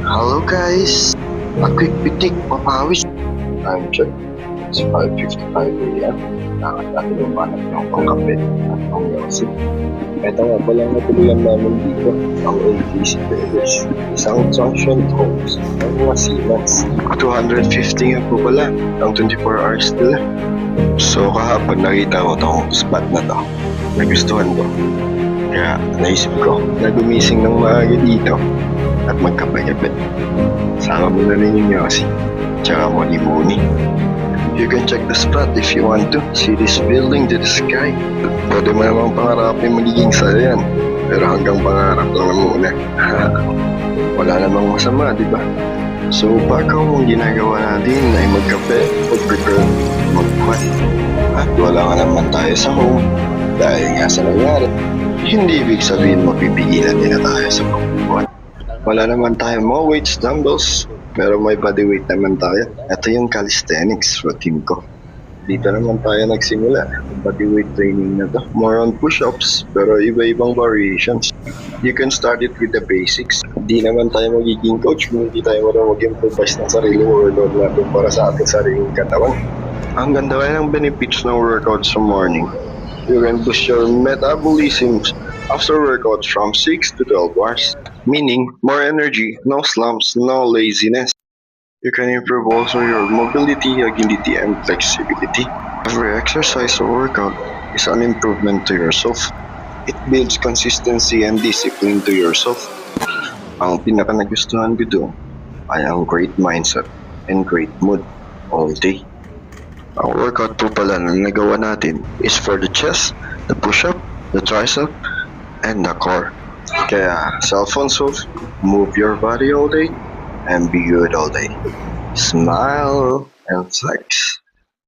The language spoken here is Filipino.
Hello guys! A quick picnic, papawis. Time check. It's 5:55 a.m. Nakakit natin umanap ng pangkape at pangyasin. Ito nga pala ang natuluyan namin dito, ang ATC Burgers. Isang sanctioned homes ng mga Siemens. 250 nga po pala ang 24 hours nila. So kahapon nakita ko tong spot na to. Nagustuhan ko. Kaya naisip ko na gumising ng maaga dito at magkape-kape. Sama mo na rin yung Yossi, tsaka muni-muni. You can check the spot if you want to. See this building to the sky. Pwede mo namang pangarapin magiging saya yan. Pero hanggang pangarap lang muna. Wala namang masama, di ba? So, baka mong ginagawa natin ay magkape, mag-prepare, mag-quat. At wala nga naman tayo sa home. Dahil nga sa nangyari, hindi ibig sabihin mapipigilan nila tayo sa pagbubuhat. Wala naman tayo mga weights, dumbbells, pero may body weight naman tayo. Ito yung calisthenics routine ko. Dito naman tayo nagsimula. Body weight training na to. More on push-ups, pero iba-ibang variations. You can start it with the basics. Di naman tayo magiging coach kung hindi tayo marunong mag-improvise ng sariling workout natin para sa ating sariling katawan. Ang ganda kaya ng benefits ng workout sa morning. You can boost your metabolism after workout from 6 to 12 hours. Meaning, more energy, no slumps, no laziness. You can improve also your mobility, agility, and flexibility. Every exercise or workout is an improvement to yourself. It builds consistency and discipline to yourself. Ang pinaka nagustuhan ko doon ay ang great mindset and great mood all day. Ang workout po pala na nagawa natin is for the chest, the push-up, the tricep, and the core. Kaya, cellphone off, move your body all day, and be good all day. Smile and flex.